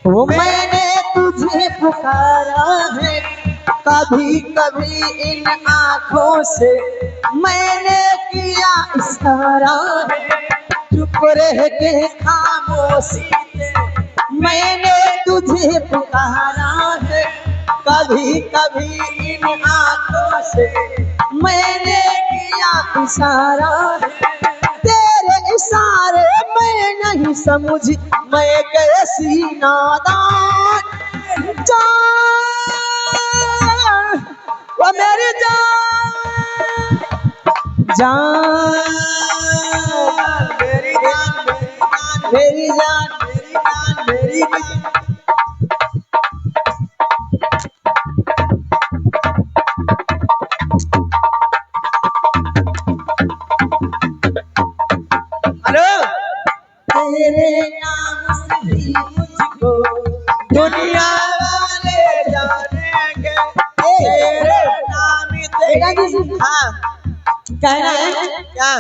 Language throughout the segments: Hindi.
वो मैंने तुझे पुकारा है कभी कभी इन आँखों से मैंने किया इशारा है चुप रह के खामोशी से मैंने तुझे पुकारा है कभी कभी इन आँखों से मैंने किया इशारा है तेरे इशारे मैं नहीं समझी मैं कैसी नादान जान वो मेरी जान जान मेरी जान मेरी जान मेरी जान तेरे नाम से ही मुझको दुनिया वाले जानेंगे तेरे नाम से हाँ कहना है क्या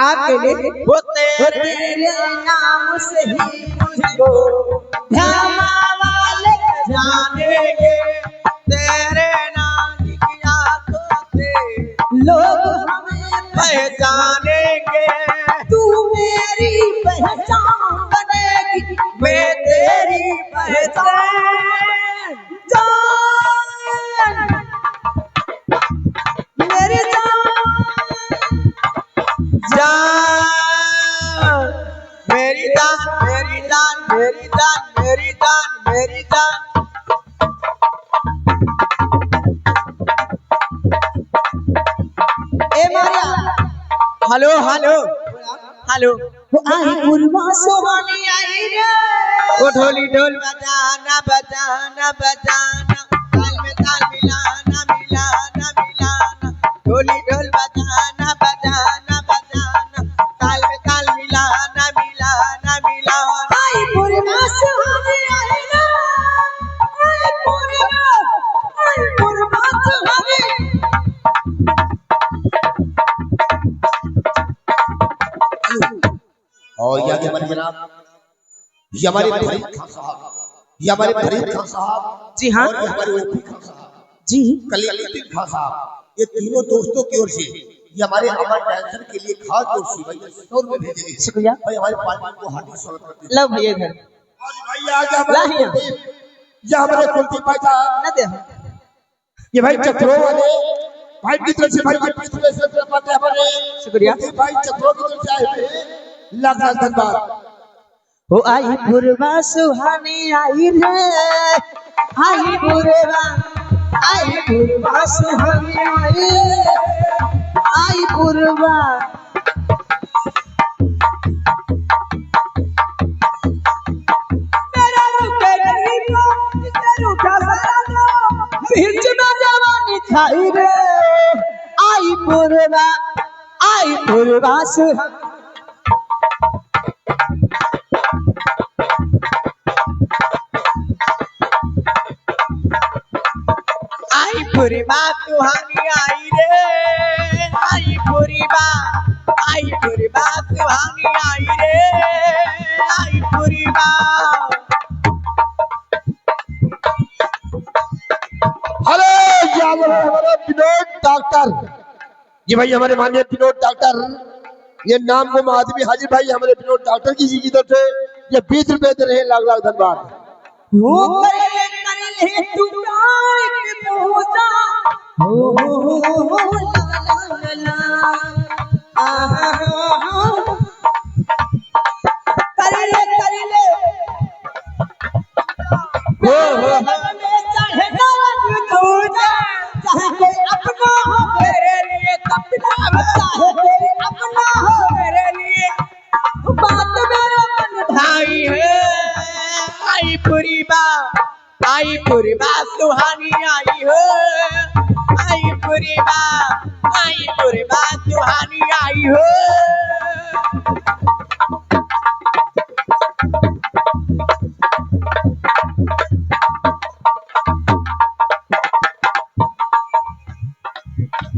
आपके लिए वो तेरे नाम से ही मुझको ध्यामा वाले जानेंगे तेरे नाम की आंखों से लोग हमें पहचानेंगे तू मेरी पहचान बनेगी मैं तेरी पहचान जान मेरी जान मेरी जान मेरी जान मेरी जान मेरी जान मेरी जान ए मारिया हेलो हेलो हेलो आई पुरवा सुहानी आई रे ओ ढोली ढोल बजाना बजाना बजाना ताल में ताल मिलाना मिलाना मिलाना ढोली ढोल बजाना बजाना बजाना ताल में ताल मिलाना मिलाना मिलाना आई पुरवा सुहानी आई रे आई पुरवा सुहानी और ये हमारे जनाब ये हमारे फरीद खान साहब ये हमारे फरीद खान साहब जी हाँ और ये हमारे ओपी खान साहब जी कलीमुद्दीन खान साहब ये तीनों दोस्तों की ओर से ये हमारे अमर डांसर के लिए खास तौर से भाई 100 रुपए भेजे गए शुक्रिया भाई हमारे पार्टी को हार्दिक स्वागत करते हैं लो भैया घर और भाई आगे हमारे ये हमारे कुलदीप भाई साहब ना दे ये भाई चक्रों वाले भाई की तरफ से भाई के पिछले से पाते हमारे शुक्रिया भाई चक्रों की तरफ से आए हुए लाख लाख धन्यवाद ओ आई पुरवा सुहानी आई रे आई पुरवा सुहानी आई रे आई पुरवा मेरा रुके नहीं तो जिसे रूठा सारा दो बीच में जवानी खाई रे आई पुरवा सुहानी आई पुरवा सुहानी आई रे आई पुरवा सुहानी आई रे आई पुरवा हेलो ये हमारे विनोद डॉक्टर ये भाई हमारे माननीय विनोद डॉक्टर ये नाम को आदमी हाजिर भाई हमारे विनोद डॉक्टर की जी की तरफ से ये 20 रुपए दे रहे हैं लाख लाख धन्यवाद वो करे तू प्यार की पूजा हो ला ला करे ले हो में चढ़ना तुझे चाहे कोई अपना हो मेरे लिए सपना चाहे कोई अपना हो मेरे लिए बात मेरा मन भाई है आई पुरवा सुहानी आई हो आई पुरवा सुहानी आई हो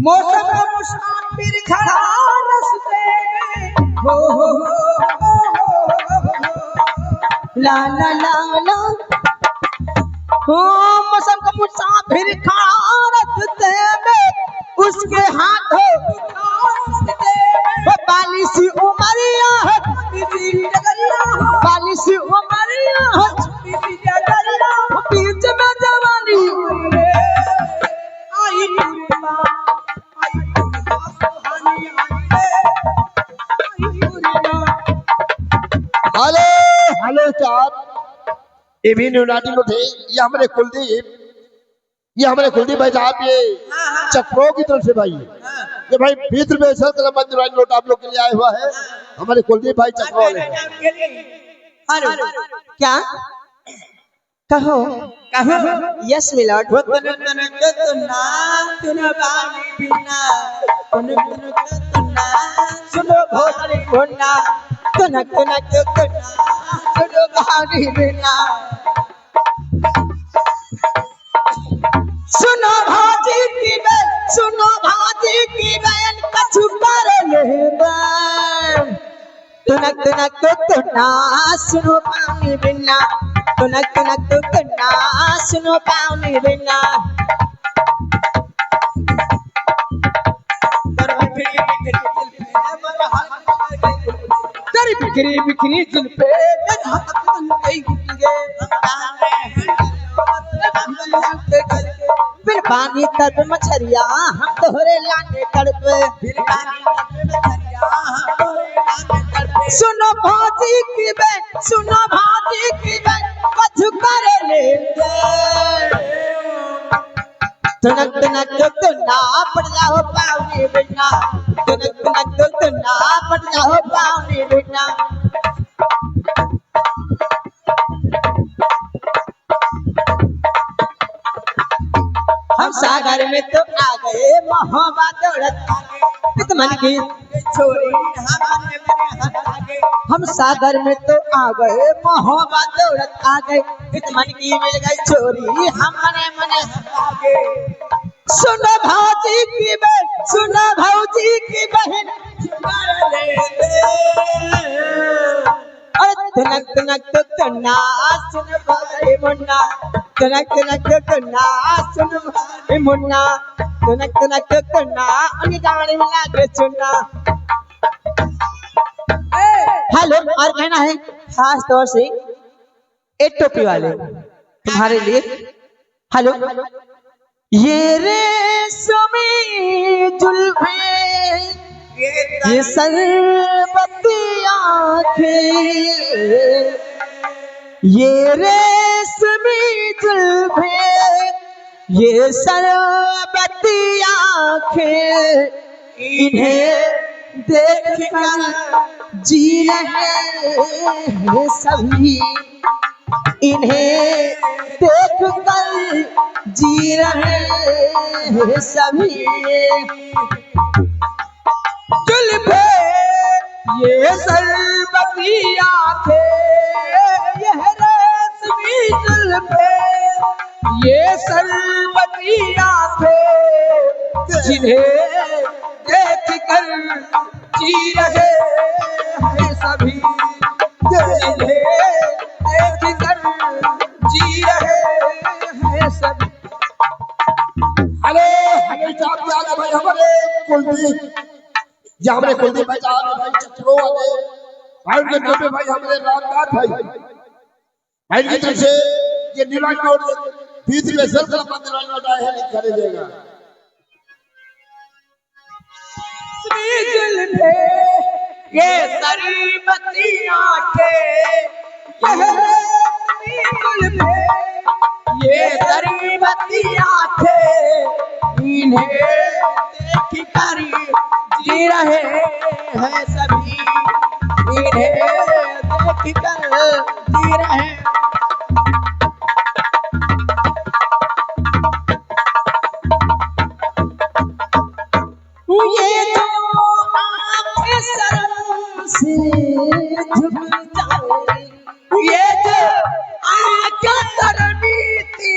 मौसम का मुसाफिर खड़ा रस्ते में हो ला ला ला ला ओ मौसम का मुसाफिर खड़ा रस्ते में उसके हाथों वो बाली सी उमरिया है बाली सी उमरिया है बीच में जवानी आई हेलो हेलो साहब ये भी न्यूनाटी में थे। ये हमारे कुलदीप भाई साहब ये चक्रों की तरफ से भाई ये भाई 20 रुपए सर नोट आप लोग के लिए आया हुआ है। हमारे कुलदीप भाई चक्रों वाले हेलो क्या कहो कहो यस मिलॉर्ड सुनो भोसड़ी भोना तनक तनक सुनो भारी बिना सुनो भाजी की बहन कछु कर ले तनक तनक तना सुनो पानी बिना तनक तनक तना सुनो पानी बिना तेरी बिखरी बिखरी दिल पे बिन पानी तब मछरिया हम तोहरे लाने तड़पे सुनो भाजी की बहन कछु कर ले तनक तनक तना पड़ जाओ पावनी बिना तनक तनक तना पड़ जाओ पावनी बिना हम सागर में तो आ गए मोहब्बत दौड़त मन की छोरी हम सागर में तो आ गए मोहब्बत दौड़त आ गए मन की मिल गई छोरी हम मने मने सुनो भाजी की बहन अरे तनक तनक तना सुन भाई मुन्ना तनक तनक तना सुन भाई मुन्ना तनक तनक तना उन्हीं गाने में लागे सुनना हेलो और कहना है खास तौर से एक टोपी वाले तुम्हारे लिए हेलो ये रेशमी जुल्फें ये सरबती आँखें ये रेशमी जुल्फें ये सरबती आँखें इन्हें देखकर जी रहे हैं सभी इन्हें देखकर जी रहे हैं सभी जुल्फे ये सरबती आँखें ये रेशमी जुल्फे ये सरबती आँखें जिन्हें देखकर जी रहे हैं सभी जिन्हें देखकर जी रहे हैं सभी हेलो हेलो साहब भाई हमारे कुलदीप हमारे कुलदीप भाई साहब भाई चक्रों वाले भाई उनके नाम पे भाई हमारे रामनाथ भाई भाई की तरफ से ये नीलाम नोट 20 रुपए सर का नीलाम नोट आया है लिखा दीजिएगा जुल्फे ये सरबती आँखें ये सरबती आँखें इन्हें देखकर जी रहे हैं सभी इन्हें देखकर जी रहे ये जो आँखें शर्म से झुक जाए ये जो आँखें शर्मीती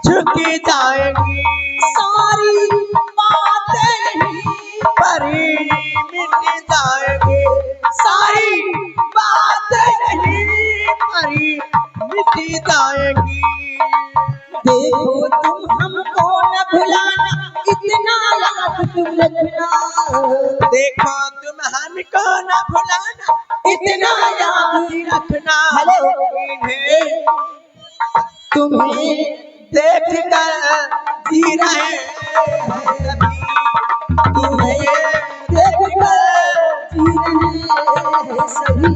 झुक जाएगी सारी बातें नहीं परी मिट जाएगी सारी बातें नहीं परी जाएंगी। देखो तुम हमको न भुलाना, इतना याद तुम रखना। देखो तुम हमको न भुलाना, इतना याद रखना। इन्हें तुम्हें देख कर जी रहे हैं सभी, तुम्हें देख कर जी रहे हैं सभी।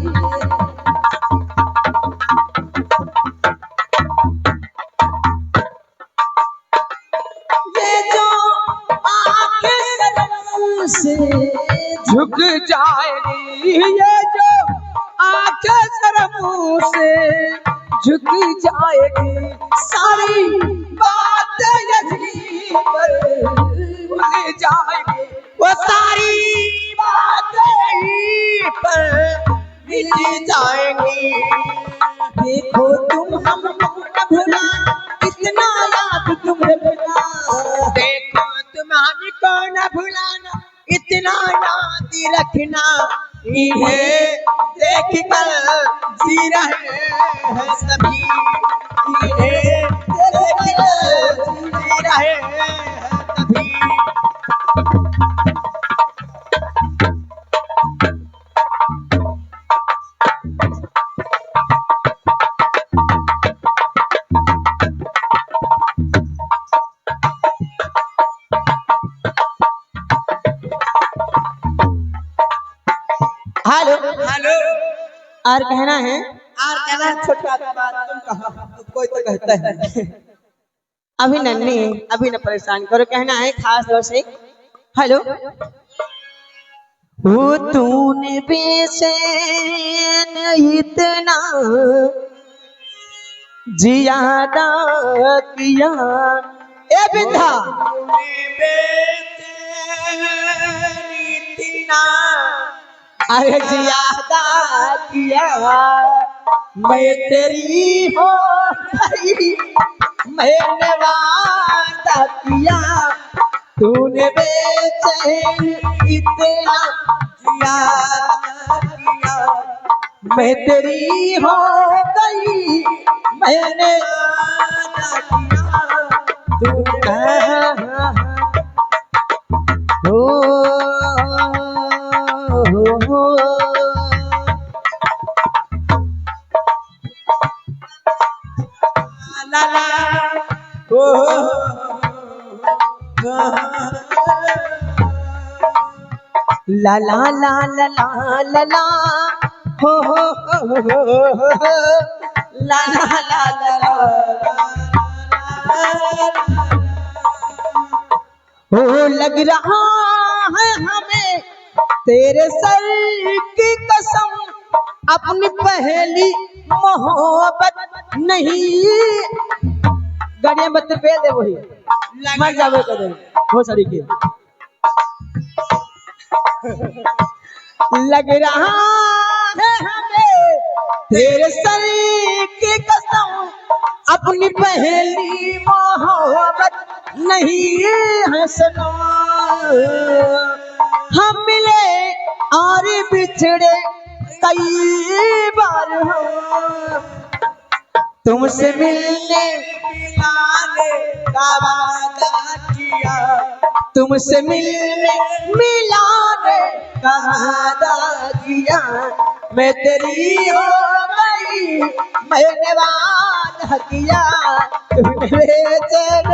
ये जो आंखें शर्म से झुक जाएगी, ये जो आंखें शर्म से झुक जाएगी, सारी बातें यही पर भूल जाएगी। वो सारी बातें यही पर मिट जाएंगी। देखो तुम हमको न भुलाना, इतना याद तुम रखना। देखो तुम हमको न भुलाना, इतना याद रखना। इन्हें देख कर जी रहे हैं सभी, इन्हें देख कर जी रहे हैं सभी। हेलो हेलो, और कहना है? और कहना छोटा बात तुम कहो, कोई तो कहता है। अभी नन्ही है, अभी न परेशान करो। कहना है खास तौर से, हेलो। वो तूने बेचैन इतना जियादा किया, ए बिंधा इतना अरे ज्यादा किया। मैं तेरी हो गई, मैंने वादा किया। तूने बेचैन इतना ज्यादा किया, मैं तेरी हो गई, मैंने वादा किया। तूने ला ला ला ला ला ला हो ला ला ला ला हो। लग रहा है हमें तेरे सर की कसम, अपनी पहली मोहब्बत नहीं। गाड़ियां मत फेल दे, वही मर जावे कदर हो सड़ी के। लग रहा है हमें तेरे सर की कसम, अपनी पहली मोहब्बत नहीं है सनम। हम मिले और बिछड़े कई बार हम, तुमसे मिलने मिलाने का वादा किया। तुमसे मिलने मिलाने का वादा किया। मैं तेरी हो गई, मैंने वादा किया। तूने बेचैन